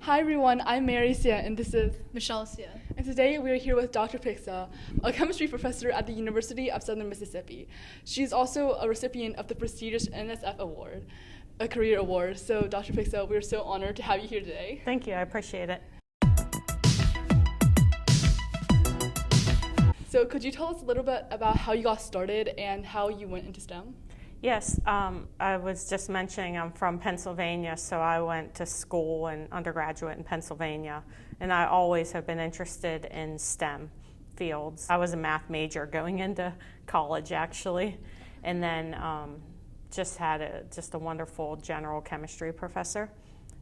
Hi everyone, I'm Mary Sia, and this is Michelle Sia. and today we are here with Dr. Pigza, a chemistry professor at the University of Southern Mississippi. She's also a recipient of the prestigious NSF Award, a career award. So Dr. Pigza, we're so honored to have you here today. Thank you, I appreciate it. So could you tell us a little bit about how you got started and how you went into STEM? Yes, I was just mentioning I'm from Pennsylvania, so I went to school and undergraduate in Pennsylvania, and I always have been interested in STEM fields. I was a math major going into college, actually, and then just had a wonderful general chemistry professor,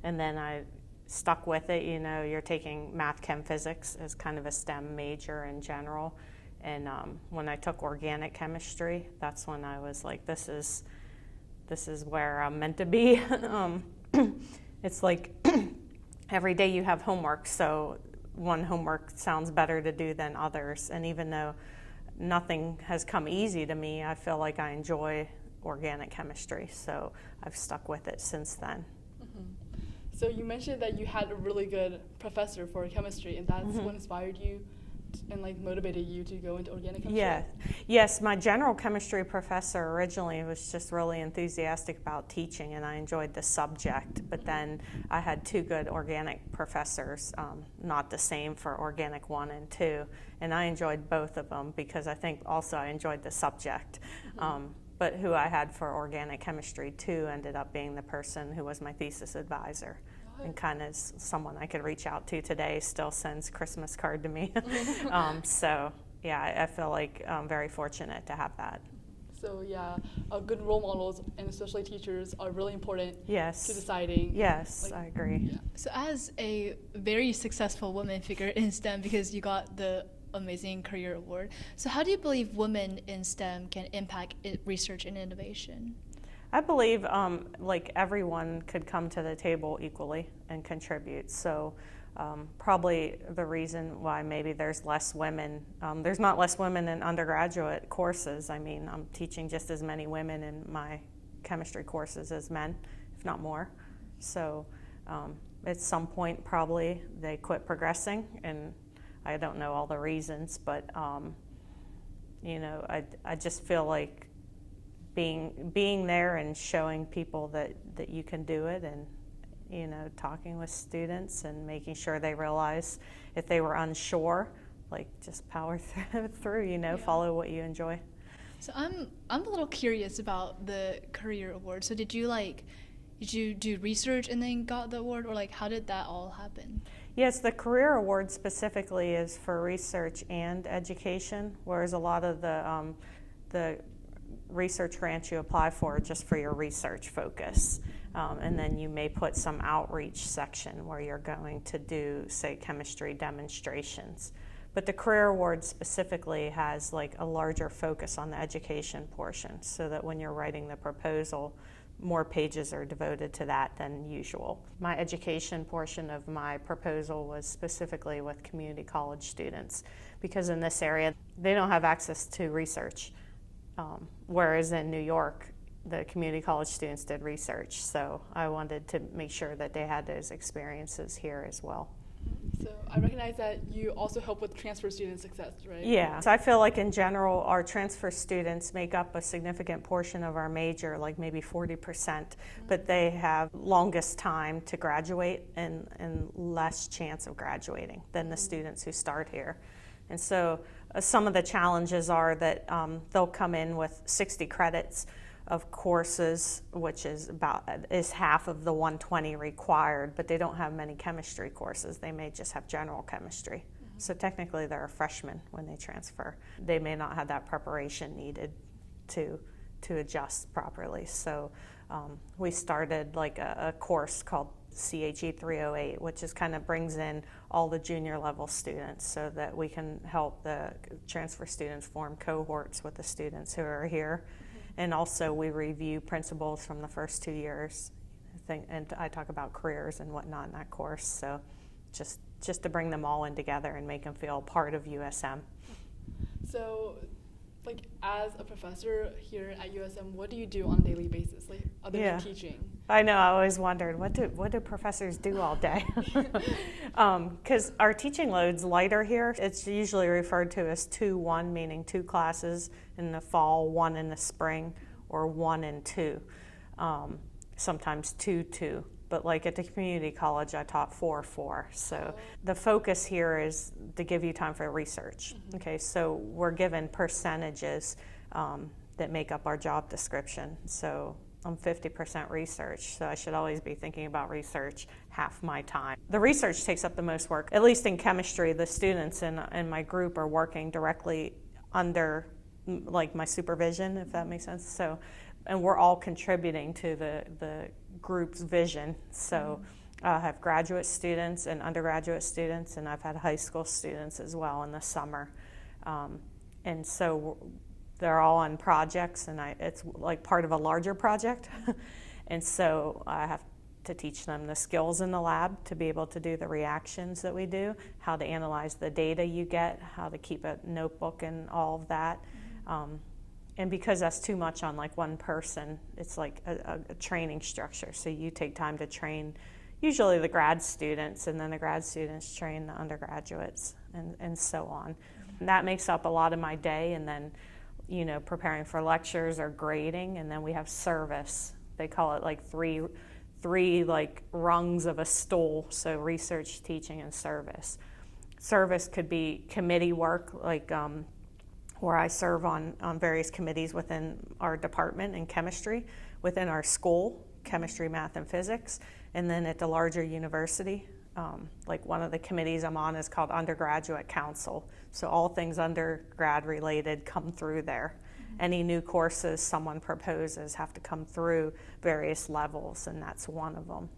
and then I stuck with it. You know, you're taking math, chem, physics as kind of a STEM major in general. And when I took organic chemistry, that's when I was like, this is where I'm meant to be. It's like every day you have homework, so one homework sounds better to do than others. And even though nothing has come easy to me, I feel like I enjoy organic chemistry, so I've stuck with it since then. So you mentioned that you had a really good professor for chemistry, and that's what inspired you and motivated you to go into organic chemistry? Yeah. Yes, my general chemistry professor originally was just really enthusiastic about teaching, and I enjoyed the subject, but then I had two good organic professors, not the same for organic 1 and 2, and I enjoyed both of them because I think also I enjoyed the subject. But who I had for organic chemistry 2 ended up being the person who was my thesis advisor. And kind of someone I could reach out to today, still sends Christmas card to me. So yeah, I feel like I'm very fortunate to have that. So yeah, good role models and especially teachers are really important Yes. to deciding. Yes, I agree. Yeah. So as a very successful woman figure in STEM, because you got the amazing career award, so how do you believe women in STEM can impact research and innovation? I believe like everyone could come to the table equally and contribute. So probably the reason why maybe there's less women, there's not less women in undergraduate courses. I mean, I'm teaching just as many women in my chemistry courses as men, if not more. So at some point probably they quit progressing, and I don't know all the reasons, but you know, I just feel like being there and showing people that you can do it, and you know, talking with students and making sure they realize if they were unsure, like just power through, you know, follow what you enjoy. So I'm a little curious about the career award. So did you do research and then got the award, or how did that all happen? Yes, the career award specifically is for research and education, whereas a lot of the research grants you apply for just for your research focus. And then you may put some outreach section where you're going to do, say, chemistry demonstrations. But the career award specifically has a larger focus on the education portion, so that when you're writing the proposal, more pages are devoted to that than usual. My education portion of my proposal was specifically with community college students, because in this area, they don't have access to research. Whereas in New York, the community college students did research, so I wanted to make sure that they had those experiences here as well. So I recognize that you also help with transfer student success, right? Yeah, so I feel like in general, our transfer students make up a significant portion of our major, like maybe 40%, but they have longest time to graduate and less chance of graduating than the students who start here. And so some of the challenges are that they'll come in with 60 credits of courses, which is half of the 120 required, but they don't have many chemistry courses. They may just have general chemistry. So technically they're a freshman when they transfer. They may not have that preparation needed to adjust properly. So we started a course called CHE 308, which is kind of brings in all the junior level students so that we can help the transfer students form cohorts with the students who are here. And also we review principles from the first 2 years, and I talk about careers and whatnot in that course. So just to bring them all in together and make them feel part of USM. So Like, as a professor here at USM, what do you do on a daily basis, like, other Yeah. than teaching? I know, I always wondered, what do professors do all day? Because our teaching load's lighter here. It's usually referred to as 2-1, meaning 2 classes in the fall, 1 in the spring, or 1 and 2. Sometimes 2-2. But like at the community college, I taught 4-4. So the focus here is to give you time for research. Okay, so we're given percentages that make up our job description. So I'm 50% research, so I should always be thinking about research half my time. The research takes up the most work. At least in chemistry, the students in my group are working directly under like my supervision, if that makes sense. So, and we're all contributing to the group's vision. So I have graduate students and undergraduate students, and I've had high school students as well in the summer. And so they're all on projects, and it's like part of a larger project. And so I have to teach them the skills in the lab to be able to do the reactions that we do, how to analyze the data you get, how to keep a notebook and all of that. And because that's too much on like one person, it's like a training structure. So you take time to train usually the grad students, and then the grad students train the undergraduates, and so on. And that makes up a lot of my day, and then, you know, preparing for lectures or grading, and then we have service. They call it like three like rungs of a stool, so research, teaching, and service. Service could be committee work, like where I serve on various committees within our department in chemistry, within our school, chemistry, math, and physics, and then at the larger university. Like one of the committees I'm on is called Undergraduate Council. So all things undergrad related come through there. Any new courses someone proposes have to come through various levels, and that's one of them.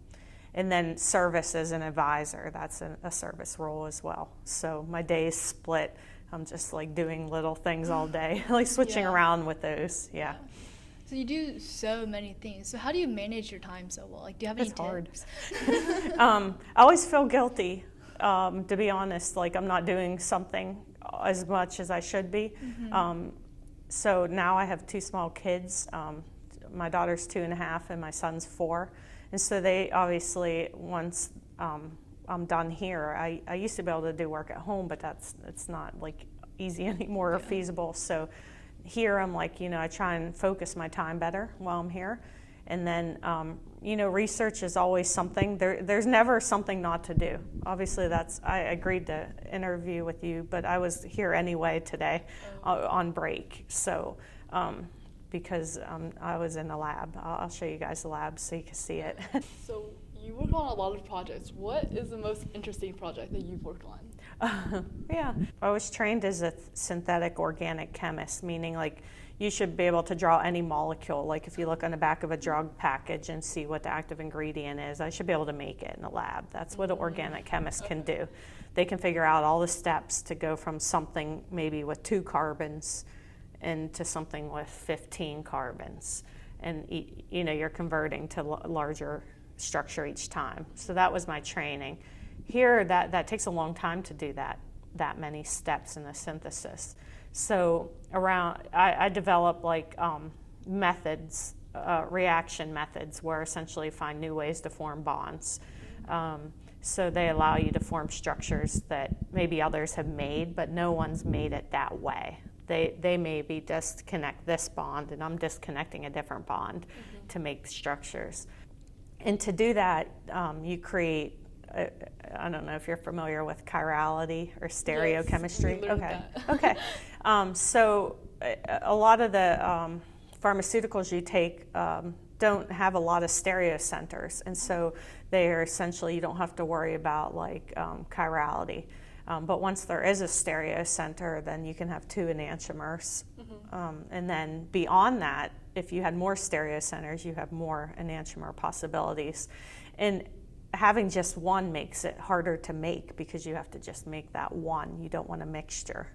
And then service as an advisor, that's a service role as well. So my day is split. I'm just like doing little things all day, like switching around with those, yeah. So you do so many things. So how do you manage your time so well? Like, do you have any tips? It's hard. I always feel guilty, to be honest. Like I'm not doing something as much as I should be. So now I have 2 small kids. My daughter's 2.5 and my son's 4. And so they obviously, once I'm done here, I used to be able to do work at home, but it's not like easy anymore or feasible. So here I'm like, you know, I try and focus my time better while I'm here. And then, you know, research is always something. There's never something not to do. Obviously, I agreed to interview with you, but I was here anyway today on break. So, because I was in the lab. I'll show you guys the lab so you can see it. So you work on a lot of projects. What is the most interesting project that you've worked on? Yeah, I was trained as a synthetic organic chemist, meaning like you should be able to draw any molecule. Like if you look on the back of a drug package and see what the active ingredient is, I should be able to make it in the lab. That's what an organic chemist can do. They can figure out all the steps to go from something maybe with 2 carbons into something with 15 carbons. And you know, you're converting to larger structure each time. So that was my training. Here, that takes a long time to do that many steps in the synthesis. So I develop like methods, reaction methods, where essentially find new ways to form bonds. So they allow you to form structures that maybe others have made, but no one's made it that way. They maybe disconnect this bond, and I'm disconnecting a different bond to make structures. And to do that, you create, I don't know if you're familiar with chirality or stereochemistry. Yes, Okay. So a lot of the pharmaceuticals you take don't have a lot of stereocenters, and so they are essentially, you don't have to worry about like chirality. But once there is a stereocenter, then you can have 2 enantiomers. And then beyond that, if you had more stereocenters, you have more enantiomer possibilities. And having just one makes it harder to make because you have to just make that one. You don't want a mixture.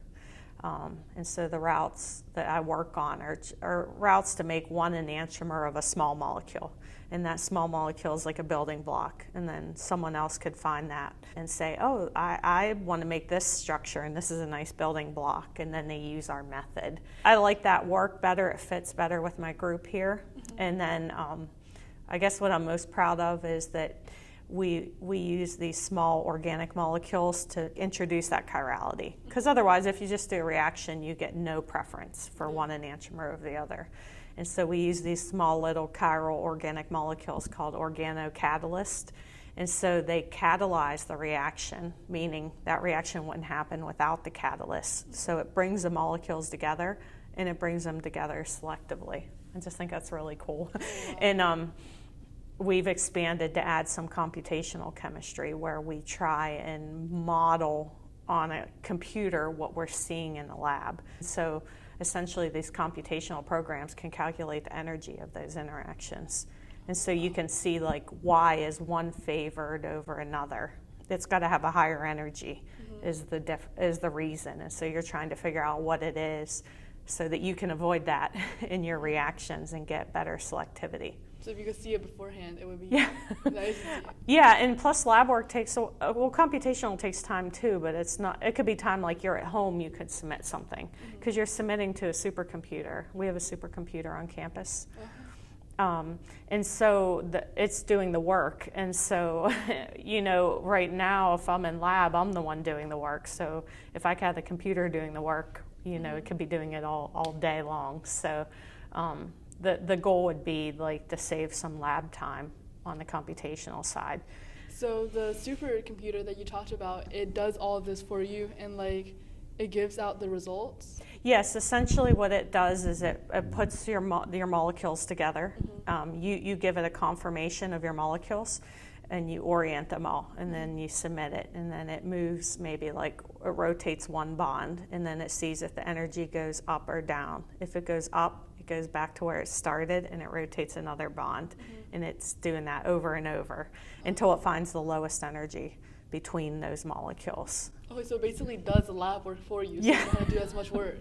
And so the routes that I work on are routes to make one enantiomer of a small molecule. And that small molecule is like a building block. And then someone else could find that and say, oh, I want to make this structure, and this is a nice building block. And then they use our method. I like that work better. It fits better with my group here. And then I guess what I'm most proud of is that we use these small organic molecules to introduce that chirality. Because otherwise, if you just do a reaction, you get no preference for one enantiomer over the other. And so we use these small little chiral organic molecules called organocatalysts. And so they catalyze the reaction, meaning that reaction wouldn't happen without the catalyst. So it brings the molecules together, and it brings them together selectively. I just think that's really cool. And we've expanded to add some computational chemistry where we try and model on a computer what we're seeing in the lab. So essentially these computational programs can calculate the energy of those interactions. And so you can see like why is one favored over another. It's got to have a higher energy is the reason. And so you're trying to figure out what it is so that you can avoid that in your reactions and get better selectivity. So if you could see it beforehand, it would be nice to see it. Yeah, and plus lab work takes, well, computational takes time too, but it's not, it could be time like you're at home, you could submit something because you're submitting to a supercomputer. We have a supercomputer on campus. And so it's doing the work. And so, you know, right now, if I'm in lab, I'm the one doing the work. So if I had the computer doing the work, you know, it could be doing it all day long. So the goal would be like to save some lab time on the computational side. So the supercomputer that you talked about, it does all of this for you and like it gives out the results? Yes, essentially what it does is it puts your molecules together. You give it a conformation of your molecules and you orient them all and then you submit it and then it moves maybe like it rotates one bond and then it sees if the energy goes up or down. If it goes up, it goes back to where it started and it rotates another bond and it's doing that over and over until it finds the lowest energy between those molecules. Okay, so it basically does the lab work for you, so you don't have to do as much work.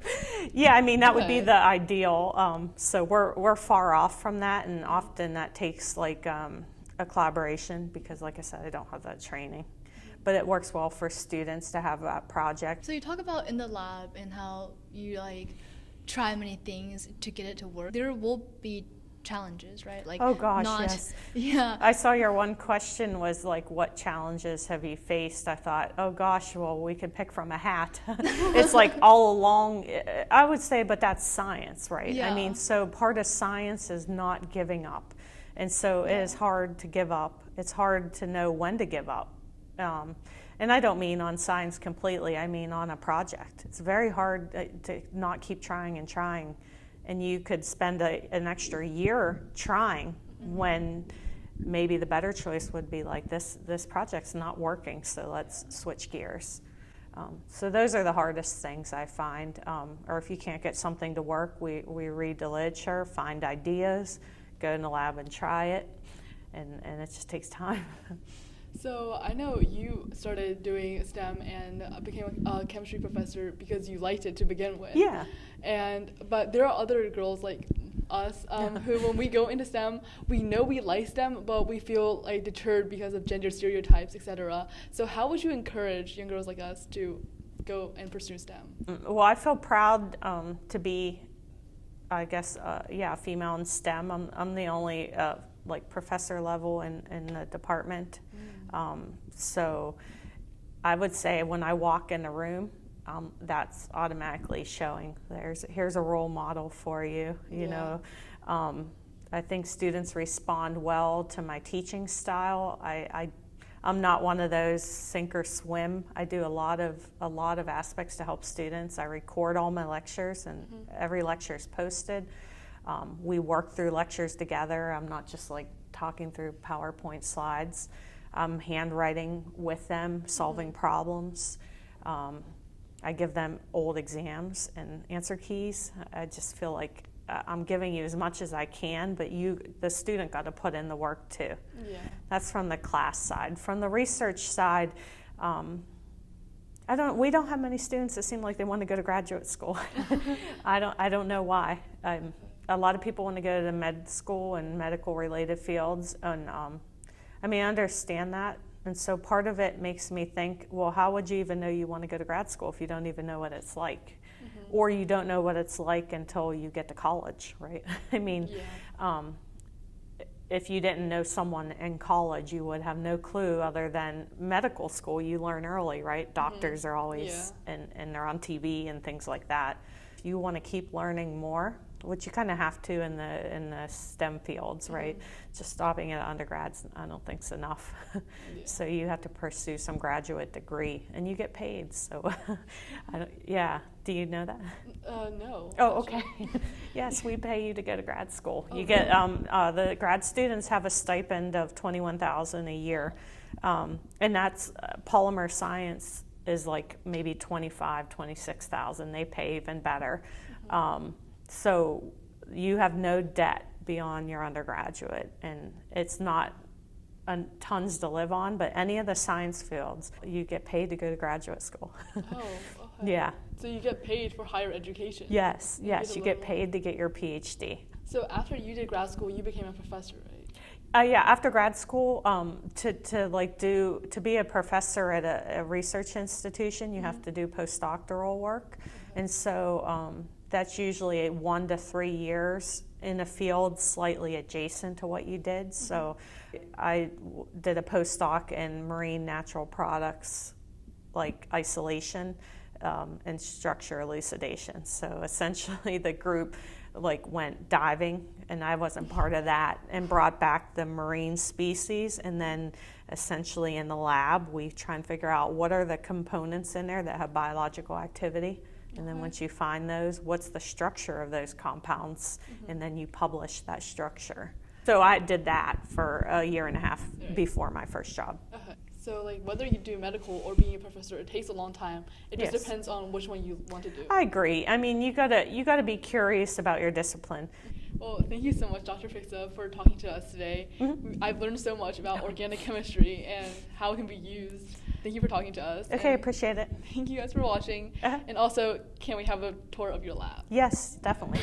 Yeah, I mean, that would be the ideal. So we're far off from that, and often that takes like a collaboration because, like I said, I don't have that training. But it works well for students to have that project. So you talk about in the lab and how you like try many things to get it to work. There will be challenges, right? Like, oh gosh, yes. Yeah. I saw your one question was like, what challenges have you faced? I thought, oh gosh, well, we could pick from a hat. It's like all along, I would say, but that's science, right? Yeah. I mean, so part of science is not giving up. And so it is hard to give up. It's hard to know when to give up. And I don't mean on science completely, I mean on a project. It's very hard to not keep trying and trying. And you could spend an extra year trying when maybe the better choice would be like this project's not working, so let's switch gears. So those are the hardest things I find. Or if you can't get something to work, we read the literature, find ideas, go in the lab and try it, and it just takes time. So I know you started doing STEM and became a chemistry professor because you liked it to begin with. Yeah. But there are other girls like us who, when we go into STEM, we know we like STEM, but we feel like deterred because of gender stereotypes, etc. So how would you encourage young girls like us to go and pursue STEM? Well, I feel proud to be, I guess, a female in STEM. I'm the only like professor level in the department. So I would say when I walk in the room, that's automatically showing here's a role model for you. You know, I think students respond well to my teaching style. I'm not one of those sink or swim. I do a lot of aspects to help students. I record all my lectures and every lecture is posted. We work through lectures together. I'm not just like talking through PowerPoint slides. I'm handwriting with them, solving problems. I give them old exams and answer keys. I just feel like I'm giving you as much as I can, but the student got to put in the work too. Yeah. That's from the class side. From the research side, We don't have many students that seem like they want to go to graduate school. I don't know why. A lot of people want to go to med school and medical related fields, and I understand that. And so part of it makes me think, well, how would you even know you want to go to grad school if you don't even know what it's like? Or you don't know what it's like until you get to college, right? If you didn't know someone in college, you would have no clue other than medical school. You learn early, right? Doctors are always, and they're on TV and things like that. If you want to keep learning more, which you kind of have to in the STEM fields, right? Just stopping at undergrads, I don't think is enough. So you have to pursue some graduate degree, and you get paid. So, do you know that? No. Oh, okay. Yes, we pay you to go to grad school. You get the grad students have a stipend of $21,000 a year, and that's polymer science is like maybe $26,000. They pay even better. So you have no debt beyond your undergraduate, and it's not tons to live on, but any of the science fields, you get paid to go to graduate school. Oh, okay. Yeah. So you get paid for higher education? Yes, you get paid to get your PhD. So after you did grad school, you became a professor, right? After grad school, to be a professor at a research institution, you have to do postdoctoral work, and so that's usually 1 to 3 years in a field slightly adjacent to what you did. So I did a postdoc in marine natural products, like isolation and structure elucidation. So essentially the group went diving, and I wasn't part of that, and brought back the marine species, and then essentially in the lab we try and figure out what are the components in there that have biological activity. And then once you find those, what's the structure of those compounds? And then you publish that structure. So I did that for a year and a half before my first job. So whether you do medical or being a professor, it takes a long time. It just depends on which one you want to do. I agree. You gotta be curious about your discipline. Well, thank you so much, Dr. Pigza, for talking to us today. I've learned so much about organic chemistry and how it can be used. Thank you for talking to us. Okay, appreciate it. Thank you guys for watching. And also, can we have a tour of your lab? Yes, definitely.